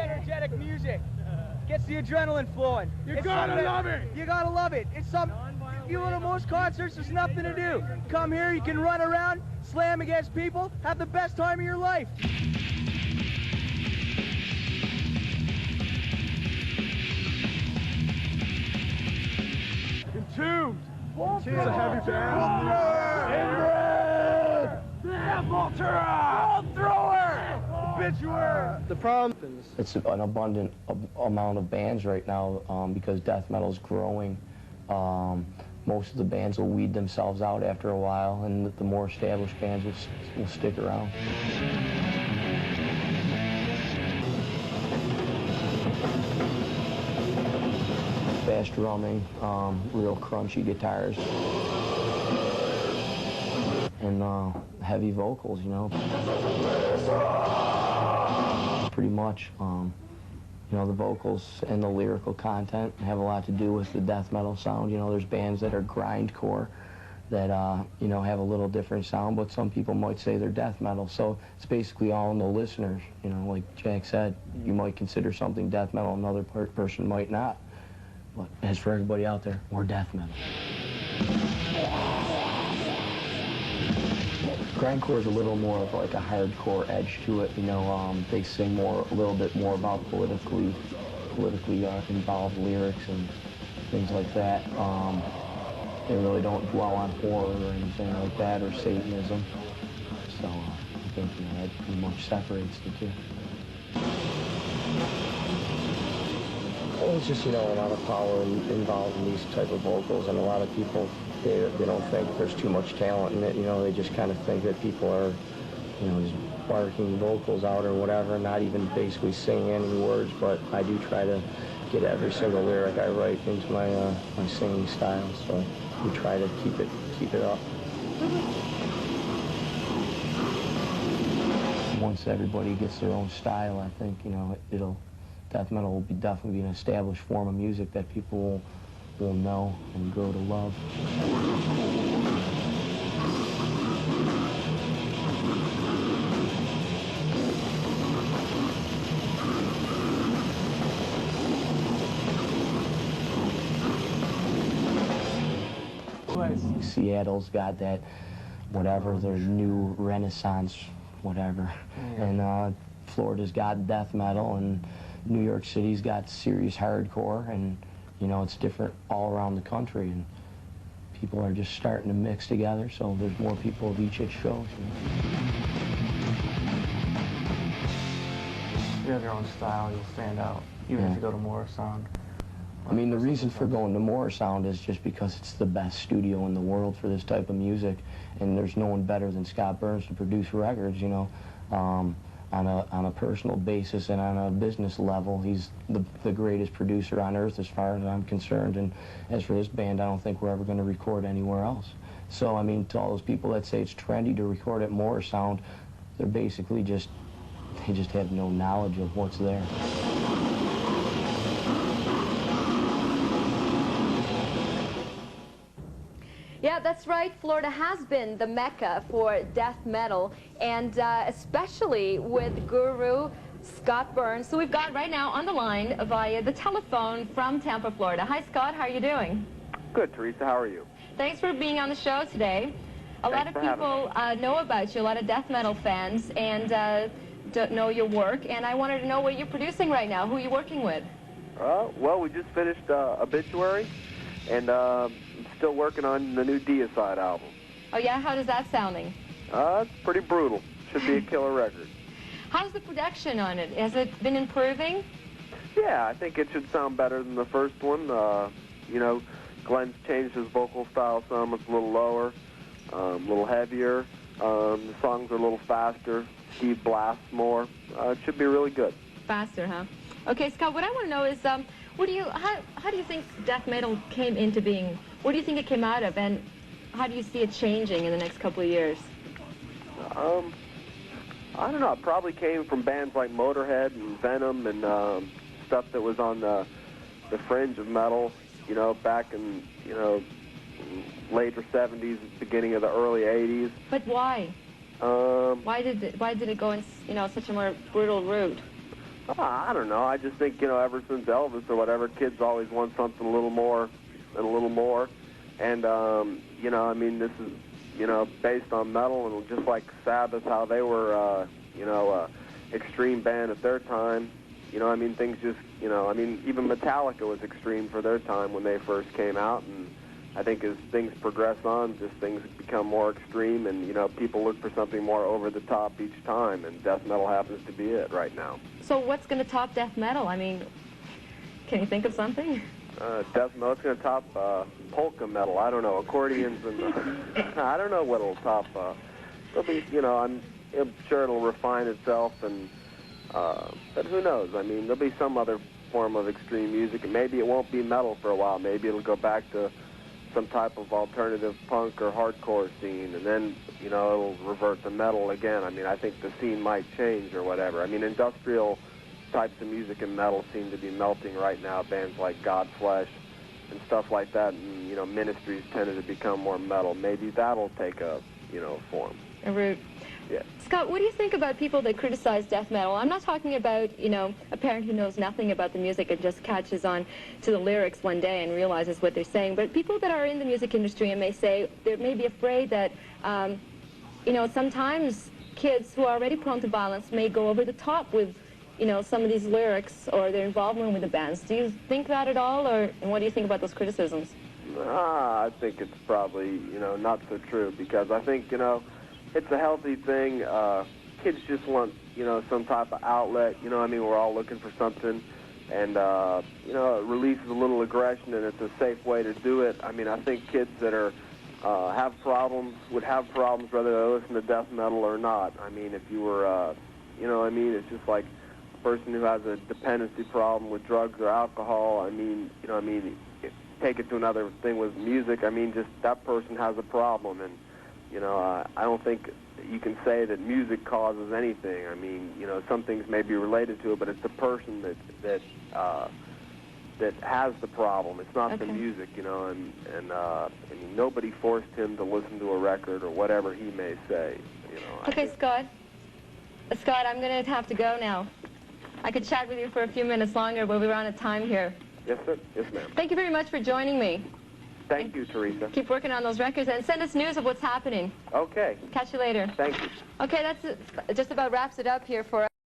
energetic music. Gets the adrenaline flowing. You gotta love it. You gotta love it. It's some. You go to most concerts, there's nothing to do. Come here, you can run around, slam against people, have the best time of your life. Entombed. It's a heavy band. Inbred. Voltura. Thrower. Obituary. The problem is it's an abundant amount of bands right now because death metal is growing. Most of the bands will weed themselves out after a while, and the more established bands will stick around. Fast drumming, real crunchy guitars, and heavy vocals, you know. Pretty much, you know, the vocals and the lyrical content have a lot to do with the death metal sound. You know, there's bands that are grindcore that, you know, have a little different sound, but some people might say they're death metal. So it's basically all in the listeners. You know, like Jack said, you might consider something death metal, another person might not. But as for everybody out there, we're death metal. Grindcore is a little more of like a hardcore edge to it, you know. They sing a little bit more about politically involved lyrics and things like that. They really don't dwell on horror or anything like that, or Satanism. So I think, you know, that pretty much separates the two. It's just, you know, a lot of power involved in these type of vocals, and a lot of people, they don't think there's too much talent in it. You know, they just kind of think that people are, you know, just barking vocals out or whatever, not even basically singing any words. But I do try to get every single lyric I write into my my singing style. So we try to keep it up. Once everybody gets their own style, I think, you know, death metal will definitely be an established form of music that people will know and grow to love. Seattle's got that, whatever, their new Renaissance, whatever. Yeah. And Florida's got death metal, and New York City's got serious hardcore, and you know, it's different all around the country, and people are just starting to mix together, so there's more people of each at shows. You know? You have your own style, you'll stand out, even if you go to Morrisound. I mean, the reason for going to Morrisound is just because it's the best studio in the world for this type of music, and there's no one better than Scott Burns to produce records, you know. On a personal basis and on a business level, he's the greatest producer on earth as far as I'm concerned. And as for this band, I don't think we're ever going to record anywhere else. So, I mean, to all those people that say it's trendy to record at Morrisound, they're basically they just have no knowledge of what's there. Yeah, that's right. Florida has been the mecca for death metal, and especially with guru Scott Burns, who we've got right now on the line via the telephone from Tampa, Florida. Hi, Scott. How are you doing? Good, Teresa. How are you? Thanks for being on the show today. A lot of people know about you, a lot of death metal fans, and don't know your work, and I wanted to know what you're producing right now. Who are you working with? Well, we just finished Obituary, and still working on the new Deicide album. Oh yeah, how does that sounding? It's pretty brutal. Should be a killer record. How's the production on it? Has it been improving? Yeah, I think it should sound better than the first one. You know, Glenn's changed his vocal style some. It's a little lower, a little heavier. The songs are a little faster. Steve blasts more. It should be really good. Faster, huh? Okay, Scott, what I want to know is, how do you think death metal came into being? Where do you think it came out of, and how do you see it changing in the next couple of years? I don't know. It probably came from bands like Motorhead and Venom and stuff that was on the fringe of metal, you know, back in, you know, later 70s, beginning of the early 80s. But why? Why did it go in, you know, such a more brutal route? I don't know. I just think, ever since Elvis or whatever, kids always want something a little more and a little more. And, this is, based on metal, and just like Sabbath, how they were, extreme band at their time. Things just, even Metallica was extreme for their time when they first came out, and I think as things progress on, just things become more extreme, and, people look for something more over the top each time, and death metal happens to be it right now. So what's going to top death metal? Can you think of something? Death metal, it's going to top polka metal. I don't know, accordions, and I don't know what it'll top. It'll be, I'm sure it'll refine itself, and but who knows? There'll be some other form of extreme music, and maybe it won't be metal for a while. Maybe it'll go back to some type of alternative punk or hardcore scene, and then, it'll revert to metal again. I think the scene might change or whatever. Industrial types of music and metal seem to be melting right now. Bands like Godflesh and stuff like that, and, Ministries tended to become more metal. Maybe that'll take a, form. A root. Yeah. Scott, what do you think about people that criticize death metal? I'm not talking about, a parent who knows nothing about the music and just catches on to the lyrics one day and realizes what they're saying, but people that are in the music industry and may say, they may be afraid that, sometimes kids who are already prone to violence may go over the top with, some of these lyrics or their involvement with the bands. Do you think that at all, and what do you think about those criticisms? I think it's probably, not so true, because I think, it's a healthy thing. Kids just want, some type of outlet. We're all looking for something, and, it releases a little aggression, and it's a safe way to do it. I think kids that are have problems would have problems whether they listen to death metal or not. If you were, it's just like a person who has a dependency problem with drugs or alcohol. Take it to another thing with music. Just that person has a problem, and I don't think you can say that music causes anything. Some things may be related to it, but it's the person that has the problem. It's not the music, nobody forced him to listen to a record or whatever he may say. Okay, Scott. Scott, I'm going to have to go now. I could chat with you for a few minutes longer, but we're out of time here. Yes, sir. Yes, ma'am. Thank you very much for joining me. Thank you, Teresa. Keep working on those records and send us news of what's happening. Okay. Catch you later. Thank you. Okay, that's just about wraps it up here for us.